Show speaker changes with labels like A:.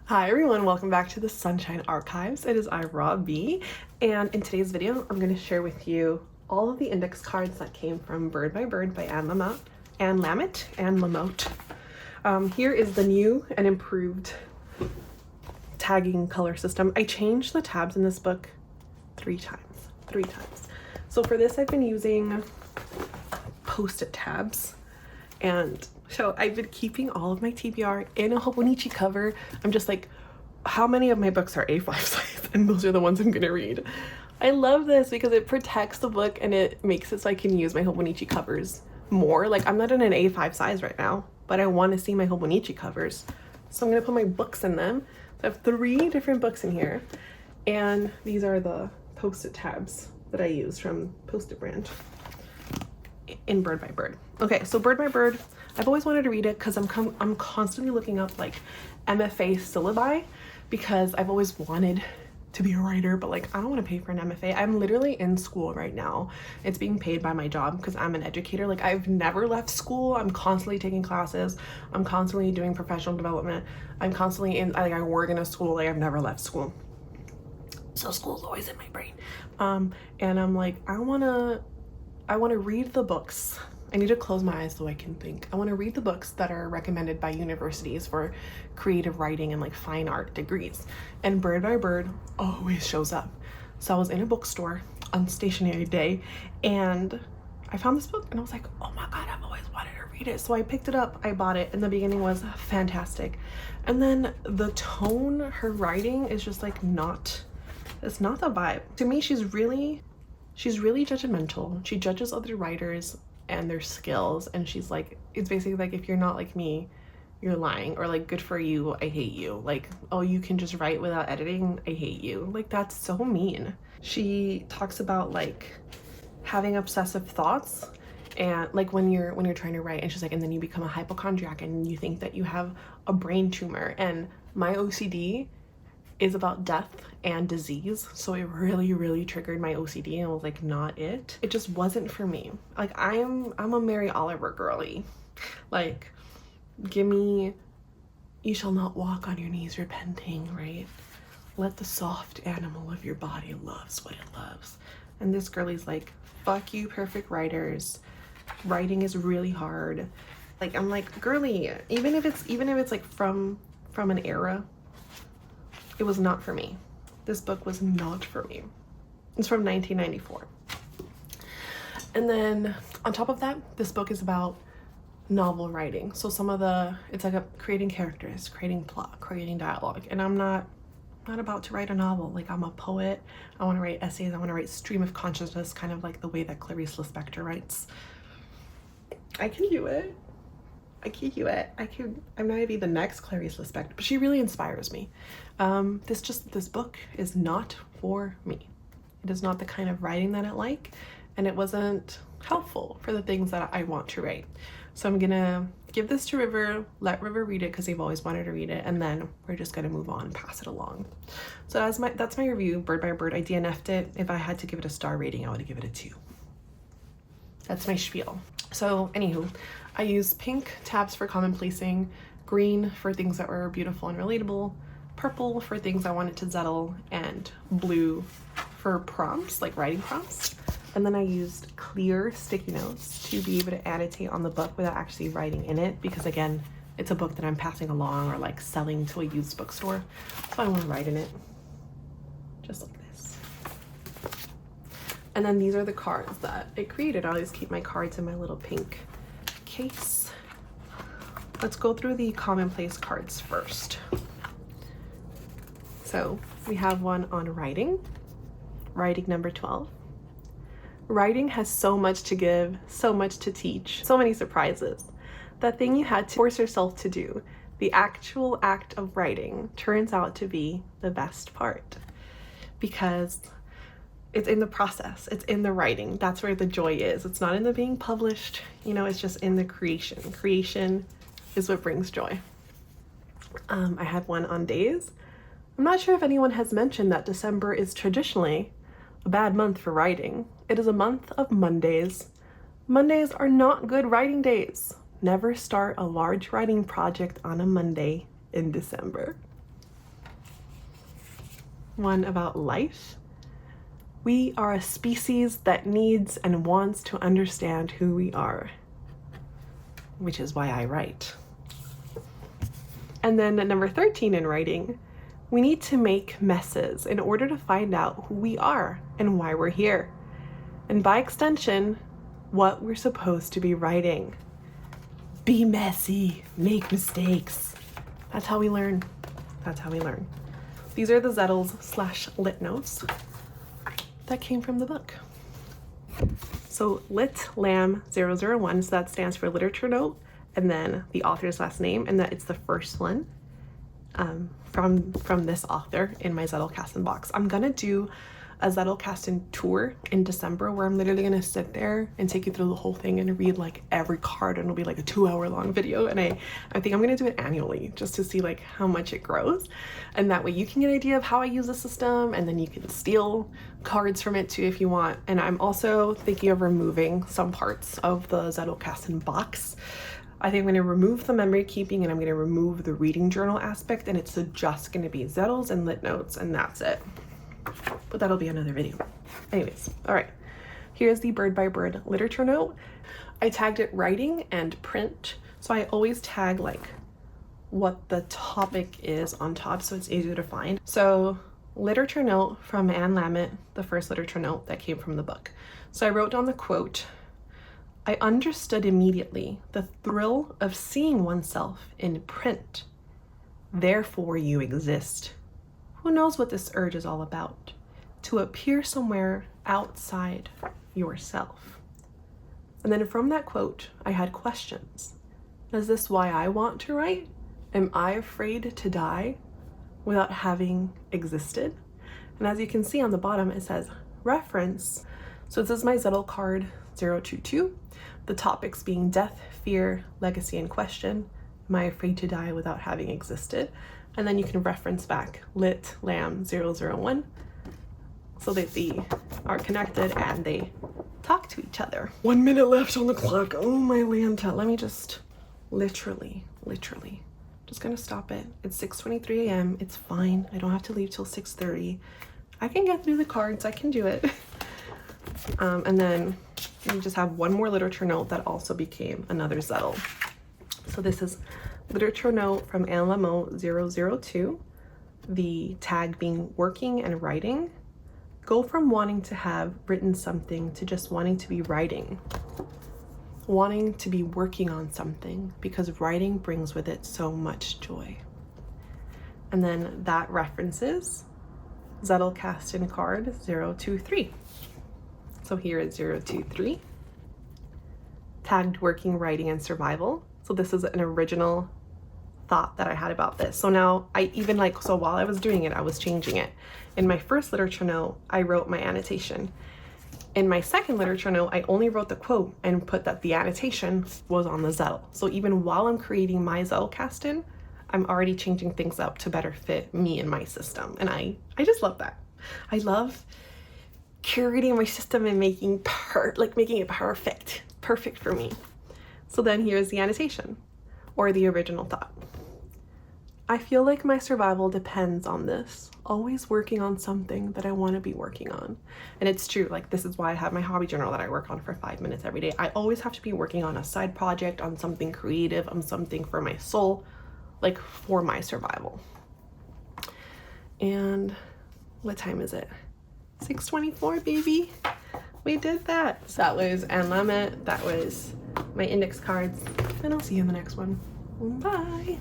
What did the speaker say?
A: Hi everyone, welcome back to the Sunshine Archives. It is I, Robbie, and in today's video, I'm going to share with you all of the index cards that came from Bird by Bird by Anne Lamott. Here is the new and improved tagging color system. I changed the tabs in this book three times. So for this, I've been using Post-it tabs, and so I've been keeping all of my TBR in a Hobonichi cover. I'm just like, how many of my books are A5 size? And those are the ones I'm gonna read. I love this because it protects the book and it makes it so I can use my Hobonichi covers more. Like, I'm not in an A5 size right now, but I want to see my Hobonichi covers. So I'm gonna put my books in them. So I have 3 different books in here. And these are the Post-it tabs that I use from Post-it brand in Bird by Bird. Okay, so Bird by Bird, I've always wanted to read it because I'm constantly looking up like MFA syllabi because I've always wanted to be a writer, but like I don't want to pay for an MFA. I'm literally in school right now. It's being paid by my job because I'm an educator. Like, I've never left school. I'm constantly taking classes. I'm constantly doing professional development. I'm constantly in, like, I work in a school. Like, I've never left school. So school's always in my brain. And I'm like, I want to read the books. I need to close my eyes so I can think. I want to read the books that are recommended by universities for creative writing and like fine art degrees. And Bird by Bird always shows up. So I was in a bookstore on stationery day and I found this book and I was like, oh my God, I've always wanted to read it. So I picked it up, I bought it, and the beginning was fantastic. And then the tone, her writing is just like it's not the vibe. To me, she's really judgmental. She judges other writers and their skills, and she's like, it's basically like, if you're not like me, you're lying, or like, good for you, I hate you. Like, oh, you can just write without editing, I hate you. Like, that's so mean. She talks about like having obsessive thoughts and like when you're trying to write, and she's like, and then you become a hypochondriac and you think that you have a brain tumor. And my OCD is about death and disease, so it really triggered my OCD, and I was like, not it. It just wasn't for me. Like, I'm a Mary Oliver girly. Like, give me, you shall not walk on your knees repenting, right? Let the soft animal of your body loves what it loves. And this girly's like, fuck you, perfect writers. Writing is really hard. Like, I'm like, girly, even if it's like from an era, it was not for me. This book was not for me. It's from 1994. And then on top of that, this book is about novel writing. So it's like creating characters, creating plot, creating dialogue. And I'm not about to write a novel. Like, I'm a poet. I want to write essays. I want to write stream of consciousness, kind of like the way that Clarice Lispector writes. I can do it. I might be the next Clarice Lispector, but she really inspires me. This book is not for me. It is not the kind of writing that I like, and it wasn't helpful for the things that I want to write. So I'm gonna give this to River, let River read it because they've always wanted to read it, and then we're just gonna move on and pass it along. So that's my review, Bird by Bird. I DNF'd it. If I had to give it a star rating, I would give it a 2. That's my spiel. So anywho, I used pink tabs for commonplacing, green for things that were beautiful and relatable, purple for things I wanted to zettle, and blue for prompts, like writing prompts. And then I used clear sticky notes to be able to annotate on the book without actually writing in it, because again, it's a book that I'm passing along or like selling to a used bookstore. So I want to write in it, just like this. And then these are the cards that it created. I always keep my cards in my little pink case. Let's go through the Commonplace cards first. So we have one on writing number 12. Writing has so much to give, so much to teach, so many surprises. That thing you had to force yourself to do, the actual act of writing, turns out to be the best part, because it's in the process, it's in the writing. That's where the joy is. It's not in the being published, it's just in the creation. Creation is what brings joy. I had one on days. I'm not sure if anyone has mentioned that December is traditionally a bad month for writing. It is a month of Mondays. Mondays are not good writing days. Never start a large writing project on a Monday in December. one about life. We are a species that needs and wants to understand who we are, which is why I write. And then at number 13 in writing, we need to make messes in order to find out who we are and why we're here. And by extension, what we're supposed to be writing. Be messy, make mistakes. That's how we learn. That's how we learn. These are the Zettles/lit notes that came from the book. So Lit Lam 001, so that stands for literature note, and then the author's last name, and that it's the first one from this author in my Zettelkasten box. I'm gonna do a Zettelkasten tour in December where I'm literally gonna sit there and take you through the whole thing and read like every card, and it'll be like a 2-hour long video, and I think I'm gonna do it annually just to see like how much it grows, and that way you can get an idea of how I use the system, and then you can steal cards from it too if you want. And I'm also thinking of removing some parts of the Zettelkasten box. I think I'm going to remove the memory keeping, and I'm going to remove the reading journal aspect, and it's just going to be Zettles and lit notes, and that's it. But that'll be another video. Anyways, all right. Here's the bird by bird literature note. I tagged it writing and print, so I always tag like what the topic is on top so it's easier to find. So literature note from Anne Lamott, the first literature note that came from the book. So I wrote down the quote, "I understood immediately the thrill of seeing oneself in print. Therefore you exist. Who knows what this urge is all about? To appear somewhere outside yourself." And then from that quote, I had questions. Is this why I want to write? Am I afraid to die without having existed? And as you can see on the bottom, it says reference. So this is my Zettel card 022. The topics being death, fear, legacy, and question. Am I afraid to die without having existed? And then you can reference back Lit Lam 001 so that they are connected and they talk to each other. 1 minute left on the clock. Oh my Lanta. Let me just literally, just gonna stop it. It's 6:23 a.m. It's fine. I don't have to leave till 6:30. I can get through the cards. I can do it. And then we just have one more literature note that also became another Zettel. So this is literature note from Anne Lamott 002, the tag being working and writing. Go from wanting to have written something to just wanting to be writing. Wanting to be working on something, because writing brings with it so much joy. And then that references Zettelkasten card 023. So here is 023, tagged working, writing, and survival. So this is an original thought that I had about this. So now I even so while I was doing it, I was changing it. In my first literature note, I wrote my annotation. In my second literature note, I only wrote the quote and put that the annotation was on the Zettel. So even while I'm creating my Zettelkasten, I'm already changing things up to better fit me and my system. And I just love that. I love curating my system and making it perfect for me. So then here's the annotation, or the original thought. I feel like my survival depends on this, always working on something that I want to be working on. And it's true, this is why I have my hobby journal that I work on for 5 minutes every day. I always have to be working on a side project, on something creative, on something for my soul, for my survival. And what time is it? 6:24, baby. We did that. So that was Anne Lamott. That was my index cards. And I'll see you in the next one. Bye.